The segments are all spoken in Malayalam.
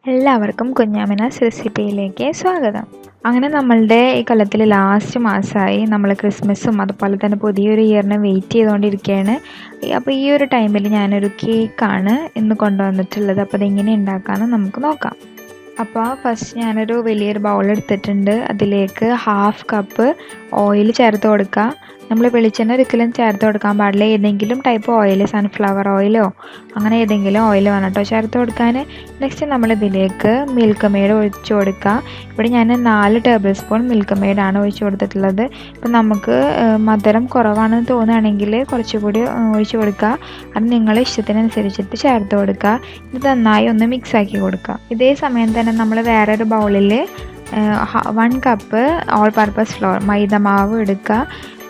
എല്ലാവർക്കും കുഞ്ഞാമിനാസ് റെസിപ്പിയിലേക്ക് സ്വാഗതം. അങ്ങനെ നമ്മളുടെ ഈ കൊല്ലത്തിൽ ലാസ്റ്റ് മാസമായി. നമ്മൾ ക്രിസ്മസും അതുപോലെ തന്നെ പുതിയൊരു ഇയറിന് വെയിറ്റ് ചെയ്തുകൊണ്ടിരിക്കുകയാണ്. അപ്പോൾ ഈ ഒരു ടൈമിൽ ഞാനൊരു കേക്കാണ് ഇന്ന് കൊണ്ടുവന്നിട്ടുള്ളത്. അപ്പോൾ അതെങ്ങനെ ഉണ്ടാക്കാമെന്ന് നമുക്ക് നോക്കാം. അപ്പോൾ ഫസ്റ്റ് ഞാനൊരു വലിയൊരു ബൗൾ എടുത്തിട്ടുണ്ട്. അതിലേക്ക് 1/2 കപ്പ് ഓയിൽ ചേർത്ത് കൊടുക്കുക. നമ്മൾ വെളിച്ചെണ്ണ ഒരിക്കലും ചേർത്ത് കൊടുക്കാൻ പാടില്ല. ഏതെങ്കിലും ടൈപ്പ് ഓയിൽ, സൺഫ്ലവർ ഓയിലോ അങ്ങനെ ഏതെങ്കിലും ഓയിൽ വേണം കേട്ടോ ചേർത്ത് കൊടുക്കാൻ. നെക്സ്റ്റ് നമ്മളിതിലേക്ക് മിൽക്ക് മെയ്ഡ് ഒഴിച്ച് കൊടുക്കുക. ഇവിടെ ഞാൻ 4 ടേബിൾ സ്പൂൺ മിൽക്ക് മെയ്ഡാണ് ഒഴിച്ച് കൊടുത്തിട്ടുള്ളത്. ഇപ്പം നമുക്ക് മധുരം കുറവാണെന്ന് തോന്നുകയാണെങ്കിൽ കുറച്ചുകൂടി ഒഴിച്ച് കൊടുക്കുക. അത് നിങ്ങളുടെ ഇഷ്ടത്തിനനുസരിച്ചിട്ട് ചേർത്ത് കൊടുക്കുക. ഇത് നന്നായി ഒന്ന് മിക്സ് ആക്കി കൊടുക്കുക. ഇതേ സമയം തന്നെ നമ്മൾ വേറൊരു ബൗളിൽ 1 കപ്പ് ഓൾ പർപ്പസ് ഫ്ലോർ മൈദമാവ് എടുക്കുക.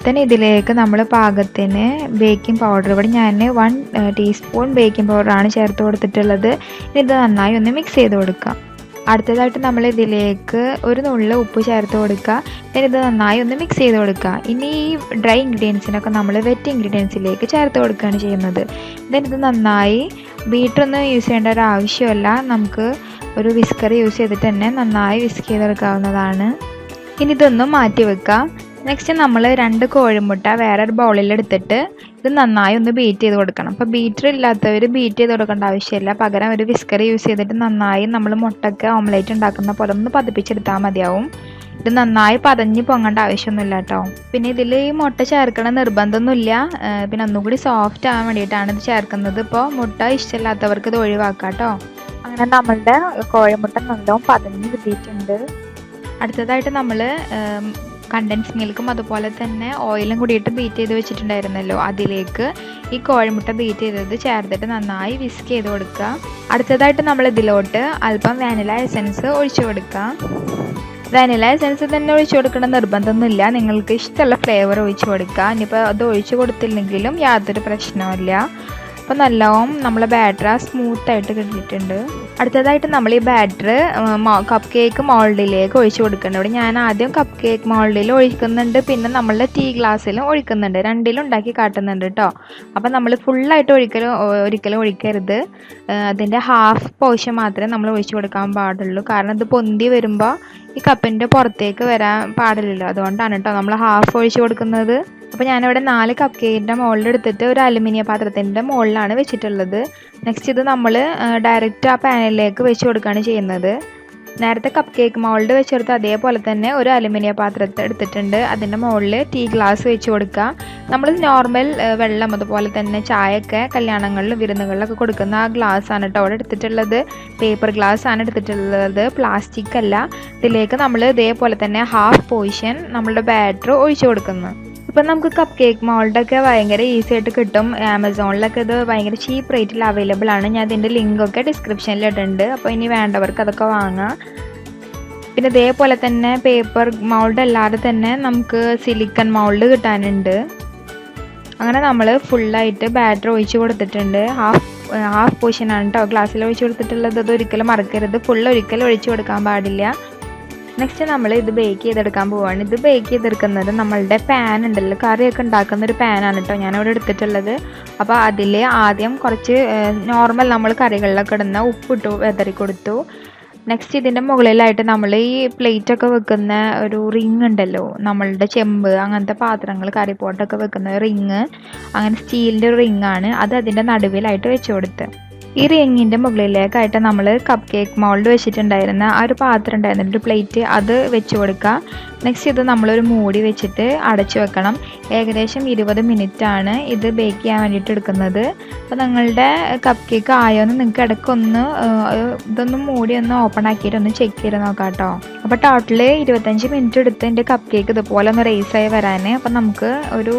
തന്നെ ഇതിലേക്ക് നമ്മൾ പാകത്തിന് ബേക്കിംഗ് പൗഡർ, ഇവിടെ ഞാൻ 1 ടീസ്പൂൺ ബേക്കിംഗ് പൗഡറാണ് ചേർത്ത് കൊടുത്തിട്ടുള്ളത്. ഇത് നന്നായി ഒന്ന് മിക്സ് ചെയ്ത് കൊടുക്കുക. അടുത്തതായിട്ട് നമ്മൾ ഇതിലേക്ക് ഒരു നുള്ള് ഉപ്പ് ചേർത്ത് കൊടുക്കുക. പിന്നെ ഇത് നന്നായി ഒന്ന് മിക്സ് ചെയ്ത് കൊടുക്കുക. ഇനി ഈ ഡ്രൈ ഇൻഗ്രീഡിയൻസിനൊക്കെ നമ്മൾ വെറ്റ് ഇൻഗ്രീഡിയൻസിലേക്ക് ചേർത്ത് കൊടുക്കുകയാണ് ചെയ്യുന്നത്. ഇത് നന്നായി ബീറ്ററൊന്നും യൂസ് ചെയ്യേണ്ട ഒരു ആവശ്യമല്ല. നമുക്ക് ഒരു വിസ്കർ യൂസ് ചെയ്തിട്ട് തന്നെ നന്നായി വിസ്ക് ചെയ്തെടുക്കാവുന്നതാണ്. ഇനി ഇതൊന്നും മാറ്റി വെക്കാം. നെക്സ്റ്റ് നമ്മൾ 2 കോഴിമുട്ട വേറൊരു ബൗളിൽ എടുത്തിട്ട് ഇത് നന്നായി ഒന്ന് ബീറ്റ് ചെയ്ത് കൊടുക്കണം. അപ്പോൾ ബീറ്റർ ഇല്ലാത്തവർ ബീറ്റ് ചെയ്ത് കൊടുക്കേണ്ട ആവശ്യമില്ല. പകരം ഒരു വിസ്കർ യൂസ് ചെയ്തിട്ട് നന്നായി നമ്മൾ മുട്ടയ്ക്ക് ഓംലേറ്റ് ഉണ്ടാക്കുന്ന പോലെ ഒന്ന് പതിപ്പിച്ചെടുത്താൽ മതിയാവും. ഇത് നന്നായി പതഞ്ഞ് പൊങ്ങേണ്ട ആവശ്യമൊന്നുമില്ല കേട്ടോ. പിന്നെ ഇതിൽ ഈ മുട്ട ചേർക്കണ നിർബന്ധമൊന്നുമില്ല. പിന്നെ ഒന്നുകൂടി സോഫ്റ്റ് ആവാൻ വേണ്ടിയിട്ടാണ് ഇത് ചേർക്കുന്നത്. ഇപ്പോൾ മുട്ട ഇഷ്ടമില്ലാത്തവർക്ക് ഇത് ഒഴിവാക്കാം കേട്ടോ. അങ്ങനെ നമ്മളുടെ കോഴിമുട്ട നല്ലോണം പതഞ്ഞ് കിട്ടിയിട്ടുണ്ട്. അടുത്തതായിട്ട് നമ്മൾ കണ്ടൻസ് മിൽക്കും അതുപോലെ തന്നെ ഓയിലും കൂടിയിട്ട് ബീറ്റ് ചെയ്ത് വെച്ചിട്ടുണ്ടായിരുന്നല്ലോ, അതിലേക്ക് ഈ കോഴിമുട്ട ബീറ്റ് ചെയ്തത് ചേർത്തിട്ട് നന്നായി വിസ്ക് ചെയ്ത് കൊടുക്കുക. അടുത്തതായിട്ട് നമ്മൾ ഇതിലോട്ട് അല്പം വാനില എസൻസ് ഒഴിച്ചു കൊടുക്കുക. വാനില എസൻസ് തന്നെ ഒഴിച്ചു കൊടുക്കേണ്ട നിർബന്ധമൊന്നുമില്ല. നിങ്ങൾക്ക് ഇഷ്ടമുള്ള ഫ്ലേവർ ഒഴിച്ചു കൊടുക്കുക. ഇനിയിപ്പോൾ അത് ഒഴിച്ചു കൊടുത്തില്ലെങ്കിലും യാതൊരു പ്രശ്നവുമില്ല. അപ്പോൾ നല്ലോണം നമ്മളെ ബാറ്റർ സ്മൂത്തായിട്ട് കിട്ടിയിട്ടുണ്ട്. അടുത്തതായിട്ട് നമ്മൾ ഈ ബാറ്റർ കപ്പ് കേക്ക് മോൾഡിലേക്ക് ഒഴിച്ച് കൊടുക്കുന്നുണ്ട്. ഇവിടെ ഞാൻ ആദ്യം കപ്പ് കേക്ക് മോൾഡിൽ ഒഴിക്കുന്നുണ്ട്, പിന്നെ നമ്മളുടെ ടീ ഗ്ലാസ്സിലും ഒഴിക്കുന്നുണ്ട്. രണ്ടിലും ഉണ്ടാക്കി കാട്ടുന്നുണ്ട് കേട്ടോ. അപ്പോൾ നമ്മൾ ഫുള്ളായിട്ട് ഒരിക്കലും ഒഴിക്കരുത്. അതിൻ്റെ ഹാഫ് പോർഷൻ മാത്രമേ നമ്മൾ ഒഴിച്ച് കൊടുക്കാൻ പാടുള്ളൂ. കാരണം ഇത് പൊന്തി വരുമ്പോൾ ഈ കപ്പിൻ്റെ പുറത്തേക്ക് വരാൻ പാടില്ലല്ലോ. അതുകൊണ്ടാണ് കേട്ടോ നമ്മൾ ഹാഫ് ഒഴിച്ച് കൊടുക്കുന്നത്. അപ്പോൾ ഞാനിവിടെ 4 കപ്പ് കേക്കിൻ്റെ മോൾഡ് എടുത്തിട്ട് ഒരു അലുമിനിയം പാത്രത്തിൻ്റെ മുകളിലാണ് വെച്ചിട്ടുള്ളത്. നെക്സ്റ്റ് ഇത് നമ്മൾ ഡയറക്റ്റ് ആ പാനിലേക്ക് വെച്ച് കൊടുക്കുകയാണ് ചെയ്യുന്നത്. നേരത്തെ കപ്പ് കേക്ക് മോൾഡ് വെച്ചെടുത്ത് അതേപോലെ തന്നെ ഒരു അലുമിനിയം പാത്രത്തെ എടുത്തിട്ടുണ്ട്. അതിൻ്റെ മുകളിൽ ടീ ഗ്ലാസ് വെച്ച് കൊടുക്കുക. നമ്മൾ നോർമൽ വെള്ളം അതുപോലെ തന്നെ ചായയൊക്കെ കല്യാണങ്ങളിലും വിരുന്നുകളിലൊക്കെ കൊടുക്കുന്ന ആ ഗ്ലാസ് ആണ് കേട്ടോ അവിടെ എടുത്തിട്ടുള്ളത്. പേപ്പർ ഗ്ലാസ് ആണ് എടുത്തിട്ടുള്ളത്, പ്ലാസ്റ്റിക് അല്ല. ഇതിലേക്ക് നമ്മൾ ഇതേപോലെ തന്നെ ഹാഫ് പോർഷൻ നമ്മളുടെ ബാറ്റർ ഒഴിച്ചു കൊടുക്കുന്നു. ഇപ്പം നമുക്ക് കപ്പ് കേക്ക് മോൾഡൊക്കെ ഭയങ്കര ഈസി ആയിട്ട് കിട്ടും. ആമസോണിലൊക്കെ ഇത് ഭയങ്കര ചീപ്പ് റേറ്റിൽ അവൈലബിൾ ആണ്. ഞാൻ ഇതിൻ്റെ ലിങ്കൊക്കെ ഡിസ്ക്രിപ്ഷനിൽ ഇടുന്നുണ്ട്. അപ്പോൾ ഇനി വേണ്ടവർക്ക് അതൊക്കെ വാങ്ങാം. പിന്നെ ഇതേപോലെ തന്നെ പേപ്പർ മോൾഡ് അല്ലാതെ തന്നെ നമുക്ക് സിലിക്കൺ മോൾഡ് കിട്ടാനുണ്ട്. അങ്ങനെ നമ്മൾ ഫുള്ളായിട്ട് ബാറ്റർ ഒഴിച്ച് കൊടുത്തിട്ടുണ്ട്. ഹാഫ് പോർഷനാണ് കേട്ടോ ഗ്ലാസ്സിൽ ഒഴിച്ച് കൊടുത്തിട്ടുള്ളത്. അത് ഒരിക്കലും മറക്കരുത്. ഒരിക്കലും ഒഴിച്ച് കൊടുക്കാൻ പാടില്ല. നെക്സ്റ്റ് നമ്മൾ ഇത് ബേക്ക് ചെയ്തെടുക്കാൻ പോവുകയാണ്. ഇത് ബേക്ക് ചെയ്തെടുക്കുന്നത് നമ്മളുടെ പാൻ ഉണ്ടല്ലോ, കറിയൊക്കെ ഉണ്ടാക്കുന്ന ഒരു പാനാണ് കേട്ടോ ഞാനിവിടെ എടുത്തിട്ടുള്ളത്. അപ്പോൾ അതിൽ ആദ്യം കുറച്ച് നോർമൽ നമ്മൾ കറികളിലൊക്കെ ഇടുന്ന ഉപ്പിട്ടു വെതറി കൊടുത്തു. നെക്സ്റ്റ് ഇതിൻ്റെ മുകളിലായിട്ട് നമ്മൾ ഈ പ്ലേറ്റൊക്കെ വെക്കുന്ന ഒരു റിങ് ഉണ്ടല്ലോ, നമ്മളുടെ ചെമ്പ് അങ്ങനത്തെ പാത്രങ്ങൾ കറിപ്പോട്ടൊക്കെ വെക്കുന്ന റിങ്, അങ്ങനെ സ്റ്റീലിൻ്റെ ഒരു റിങ്ങാണ് അത്. അതിൻ്റെ നടുവിലായിട്ട് വെച്ച് കൊടുത്ത് ഈ റിങ്ങിൻ്റെ മുകളിലേക്കായിട്ട് നമ്മൾ കപ്പ് കേക്ക് മോൾഡ് വെച്ചിട്ടുണ്ടായിരുന്ന ആ ഒരു പാത്രം ഉണ്ടായിരുന്ന ഒരു പ്ലേറ്റ് അത് വെച്ച് കൊടുക്കുക. നെക്സ്റ്റ് ഇത് നമ്മളൊരു മൂടി വെച്ചിട്ട് അടച്ചു വെക്കണം. ഏകദേശം 20 മിനിറ്റാണ് ഇത് ബേക്ക് ചെയ്യാൻ വേണ്ടിയിട്ട് എടുക്കുന്നത്. അപ്പോൾ നിങ്ങളുടെ കപ്പ് കേക്ക് ആയോന്ന് നിങ്ങൾക്ക് ഇടയ്ക്കൊന്ന് ഇതൊന്നും മൂടി ഒന്ന് ഓപ്പൺ ആക്കിയിട്ട് ഒന്ന് ചെക്ക് ചെയ്ത് നോക്കാം കേട്ടോ. അപ്പോൾ ടോട്ടൽ 25 മിനിറ്റ് എടുത്ത് എൻ്റെ കപ്പ് കേക്ക് ഇതുപോലെ ഒന്ന് റേസായി വരാൻ. അപ്പോൾ നമുക്ക് ഒരു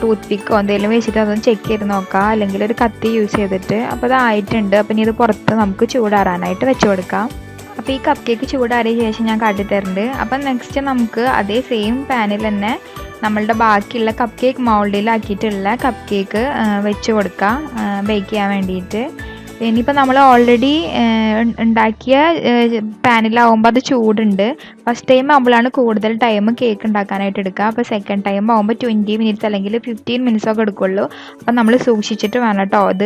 ടൂത്ത് പിക്കോ എന്തെങ്കിലും വെച്ചിട്ട് അതൊന്ന് ചെക്ക് ചെയ്ത് നോക്കാം, അല്ലെങ്കിൽ ഒരു കത്തി യൂസ് ചെയ്തിട്ട്. അപ്പോൾ അതായിട്ടുണ്ട്. അപ്പം ഇനി ഇത് പുറത്ത് നമുക്ക് ചൂടാറാനായിട്ട് വെച്ച് കൊടുക്കാം. അപ്പോൾ ഈ കപ്പ് കേക്ക് ചൂടാറിയ ശേഷം ഞാൻ കാട്ടിത്തരുന്നുണ്ട്. അപ്പം നെക്സ്റ്റ് നമുക്ക് അതേ സെയിം പാനിൽ തന്നെ നമ്മളുടെ ബാക്കിയുള്ള കപ്പ് കേക്ക് മോൾഡിലാക്കിയിട്ടുള്ള കപ്പ് കേക്ക് വെച്ച് കൊടുക്കാം ബേക്ക് ചെയ്യാൻ വേണ്ടിയിട്ട്. ഇനിയിപ്പോൾ നമ്മൾ ഓൾറെഡി ഉണ്ടാക്കിയ പാനിലാവുമ്പോൾ അത് ചൂടുണ്ട്. ഫസ്റ്റ് ടൈം ആകുമ്പോഴാണ് കൂടുതൽ ടൈം കേക്ക് ഉണ്ടാക്കാനായിട്ട് എടുക്കുക. അപ്പോൾ സെക്കൻഡ് ടൈം ആകുമ്പോൾ 20 മിനിറ്റ്സ് അല്ലെങ്കിൽ 15 മിനിറ്റ്സ് ഒക്കെ എടുക്കുള്ളൂ. അപ്പോൾ നമ്മൾ സൂക്ഷിച്ചിട്ട് വേണം കേട്ടോ. ഇത്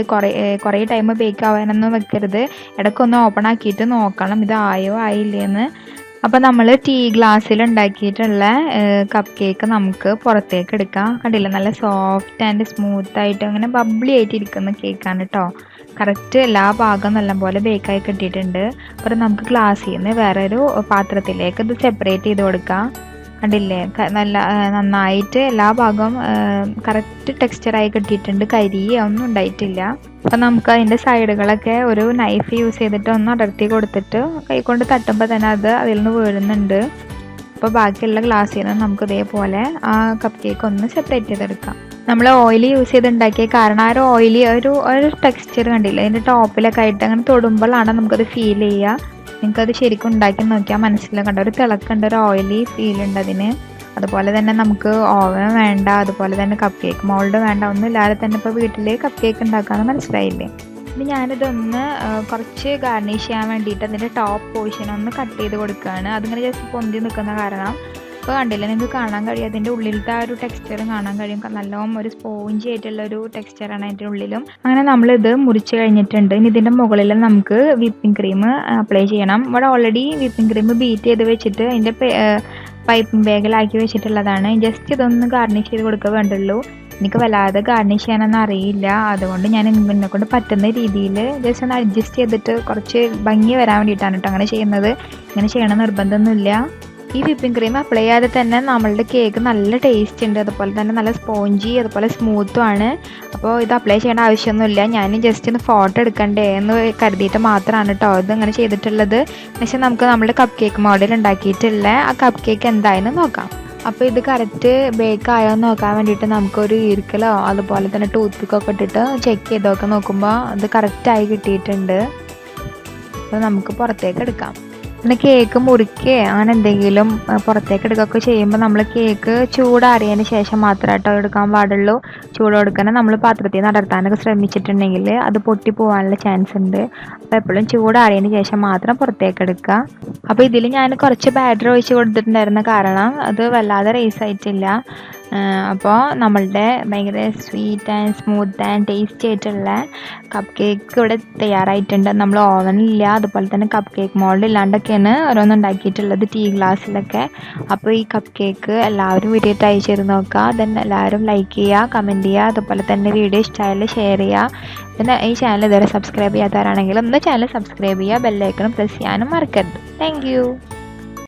കുറേ ടൈം ബേക്ക് ആവാനൊന്നും വെക്കരുത്. ഇടയ്ക്കൊന്ന് ഓപ്പൺ ആക്കിയിട്ട് നോക്കണം ഇത് ആയോ ആയില്ലേന്ന്. അപ്പോൾ നമ്മൾ ടീ ഗ്ലാസ്സിൽ ഉണ്ടാക്കിയിട്ടുള്ള കപ്പ് കേക്ക് നമുക്ക് പുറത്തേക്ക് എടുക്കാം. കണ്ടില്ല, നല്ല സോഫ്റ്റ് ആൻഡ് സ്മൂത്തായിട്ട് അങ്ങനെ ബബ്ലി ആയിട്ട് ഇരിക്കുന്ന കേക്കാണ് കേട്ടോ. കറക്റ്റ് എല്ലാ ഭാഗം നല്ലപോലെ ബേക്കായി കിട്ടിയിട്ടുണ്ട്. അപ്പോൾ നമുക്ക് ഗ്ലാസ്സിൽ നിന്ന് വേറൊരു പാത്രത്തിലേക്ക് ഇത് സെപ്പറേറ്റ് ചെയ്ത് കൊടുക്കാം. കണ്ടില്ലേ, നല്ല നന്നായിട്ട് എല്ലാ ഭാഗവും കറക്റ്റ് ടെക്സ്ചറായി കിട്ടിയിട്ടുണ്ട്. ഒന്നും ഉണ്ടായിട്ടില്ല. അപ്പം നമുക്ക് അതിൻ്റെ സൈഡുകളൊക്കെ ഒരു നൈഫ് യൂസ് ചെയ്തിട്ട് ഒന്ന് അടർത്തി കൊടുത്തിട്ട് കൈകൊണ്ട് തട്ടുമ്പോൾ തന്നെ അത് അതിൽ നിന്ന് വീഴുന്നുണ്ട്. അപ്പോൾ ബാക്കിയുള്ള ഗ്ലാസ്സിൽ നിന്ന് നമുക്ക് ഇതേപോലെ ആ കപ്പ് കേക്ക് ഒന്ന് സെപ്പറേറ്റ് ചെയ്തെടുക്കാം. നമ്മൾ ഓയിൽ യൂസ് ചെയ്ത് ഉണ്ടാക്കിയ കാരണം ആ ഒരു ഓയിലി ഒരു ടെക്സ്ചർ കണ്ടില്ല, അതിൻ്റെ ടോപ്പിലൊക്കെ ആയിട്ട് അങ്ങനെ തൊടുമ്പോഴാണ് നമുക്കത് ഫീൽ ചെയ്യുക. നിങ്ങൾക്കത് ശരിക്കും ഉണ്ടാക്കി നോക്കിയാൽ മനസ്സിലാക്കണ്ട, ഒരു തിളക്കേണ്ട ഒരു ഓയിലി ഫീൽ ഉണ്ട് അതിന്. അതുപോലെ തന്നെ നമുക്ക് ഓവൻ വേണ്ട, അതുപോലെ തന്നെ കപ്പ് കേക്ക് മോൾഡ് വേണ്ട, ഒന്നും ഇല്ലാതെ തന്നെ ഇപ്പോൾ വീട്ടിൽ കപ്പ് കേക്ക് ഉണ്ടാക്കാമെന്ന് മനസ്സിലായില്ലേ. ഇനി ഞാനിതൊന്ന് കുറച്ച് ഗാർണിഷ് ചെയ്യാൻ വേണ്ടിയിട്ട് അതിൻ്റെ ടോപ്പ് പോർഷൻ ഒന്ന് കട്ട് ചെയ്ത് കൊടുക്കുകയാണ്. അതിങ്ങനെ ജസ്റ്റ് പൊന്തി നിൽക്കുന്ന കാരണം ഇപ്പോൾ കണ്ടില്ല, നിങ്ങൾക്ക് കാണാൻ കഴിയും അതിൻ്റെ ഉള്ളിലത്തെ ആ ഒരു ടെക്സ്ചറും കാണാൻ കഴിയും. നല്ലോണം ഒരു സ്പോഞ്ചി ആയിട്ടുള്ള ഒരു ടെക്സ്ചറാണ് അതിൻ്റെ ഉള്ളിലും. അങ്ങനെ നമ്മളിത് മുറിച്ച് കഴിഞ്ഞിട്ടുണ്ട്. ഇനി ഇതിൻ്റെ മുകളിൽ നമുക്ക് വിപ്പിംഗ് ക്രീം അപ്ലൈ ചെയ്യണം. ഇവിടെ ഓൾറെഡി വിപ്പിംഗ് ക്രീം ബീറ്റ് ചെയ്ത് വെച്ചിട്ട് അതിൻ്റെ പൈപ്പിംഗ് ബാഗിലാക്കി വെച്ചിട്ടുള്ളതാണ്. ജസ്റ്റ് ഇതൊന്ന് ഗാർണിഷ് ചെയ്ത് കൊടുക്കുക വേണ്ടുള്ളൂ. എനിക്ക് വല്ലാതെ ഗാർണിഷ് ചെയ്യാനൊന്നും അറിയില്ല, അതുകൊണ്ട് ഞാൻ എന്നെ കൊണ്ട് പറ്റുന്ന രീതിയിൽ ജസ്റ്റ് ഒന്ന് അഡ്ജസ്റ്റ് ചെയ്തിട്ട് കുറച്ച് ഭംഗി വരാൻ വേണ്ടിയിട്ടാണ് കേട്ടോ അങ്ങനെ ചെയ്യുന്നത്. ഇങ്ങനെ ചെയ്യണം നിർബന്ധമൊന്നുമില്ല. ഈ വിപ്പിംഗ് ക്രീം അപ്ലൈ ചെയ്യാതെ തന്നെ നമ്മളുടെ കേക്ക് നല്ല ടേസ്റ്റ് ഉണ്ട്, അതുപോലെ തന്നെ നല്ല സ്പോഞ്ചി അതുപോലെ സ്മൂത്തും ആണ്. അപ്പോൾ ഇത് അപ്ലൈ ചെയ്യേണ്ട ആവശ്യമൊന്നുമില്ല. ഞാൻ ജസ്റ്റ് ഒന്ന് ഫോട്ടോ എടുക്കണ്ടേ എന്ന് കരുതിയിട്ട് മാത്രമാണ് കേട്ടോ ഇതിങ്ങനെ ചെയ്തിട്ടുള്ളത്. പക്ഷേ നമുക്ക് നമ്മുടെ കപ്പ് കേക്ക് മോഡൽ ഉണ്ടാക്കിയിട്ടുള്ള ആ കപ്പ് കേക്ക് എന്തായെന്ന് നോക്കാം. അപ്പോൾ ഇത് കറക്റ്റ് ബേക്ക് ആയോ എന്ന് നോക്കാൻ വേണ്ടിയിട്ട് നമുക്കൊരു ഈർക്കലോ അതുപോലെ തന്നെ ടൂത്ത് പിക്കൊക്കെ ഇട്ടിട്ട് ചെക്ക് ചെയ്തൊക്കെ നോക്കുമ്പോൾ അത് കറക്റ്റായി കിട്ടിയിട്ടുണ്ട്. അപ്പോൾ നമുക്ക് പുറത്തേക്ക് എടുക്കാം. പിന്നെ കേക്ക് മുറിക്കുക അങ്ങനെ എന്തെങ്കിലും പുറത്തേക്ക് എടുക്കുകയൊക്കെ ചെയ്യുമ്പോൾ നമ്മൾ കേക്ക് ചൂടാറിയതിന് ശേഷം മാത്രമേ കേട്ടോ എടുക്കാൻ പാടുള്ളൂ. ചൂട് കൊടുക്കണം നമ്മൾ പാത്രത്തിൽ നിന്ന് അടർത്താനൊക്കെ ശ്രമിച്ചിട്ടുണ്ടെങ്കിൽ അത് പൊട്ടി പോകാനുള്ള ചാൻസ് ഉണ്ട്. അപ്പോൾ എപ്പോഴും ചൂടാറിയതിന് ശേഷം മാത്രം പുറത്തേക്ക് എടുക്കുക. അപ്പോൾ ഇതിൽ ഞാൻ കുറച്ച് ബാറ്റർ ഒഴിച്ച് കൊടുത്തിട്ടുണ്ടായിരുന്ന കാരണം അത് വല്ലാതെ റൈസ് ആയിട്ടില്ല. അപ്പോൾ നമ്മളുടെ ഭയങ്കര sweet and smooth and tasty ആയിട്ടുള്ള കപ്പ് കേക്ക് ഇവിടെ തയ്യാറായിട്ടുണ്ട്. നമ്മൾ ഓവനിലില്ല, അതുപോലെ തന്നെ കപ്പ് കേക്ക് മോൾഡ് ഇല്ലാണ്ടൊക്കെയാണ് ഓരോന്നും ഉണ്ടാക്കിയിട്ടുള്ളത് ടീ ഗ്ലാസ്സിലൊക്കെ. അപ്പോൾ ഈ കപ്പ് കേക്ക് എല്ലാവരും വീഡിയോ ട്രൈ ചെയ്ത് നോക്കുക. ദെൻ എല്ലാവരും ലൈക്ക് ചെയ്യുക, കമൻറ്റ് ചെയ്യുക, അതുപോലെ തന്നെ വീഡിയോ ഇഷ്ടമായാലും ഷെയർ ചെയ്യുക. പിന്നെ ഈ ചാനൽ ഇതുവരെ സബ്സ്ക്രൈബ് ചെയ്യാത്തവരാണെങ്കിലും ഒന്ന് ചാനൽ സബ്സ്ക്രൈബ് ചെയ്യുക, ബെല്ലൈക്കൺ പ്രസ് ചെയ്യാനും മറക്കരുത്. താങ്ക്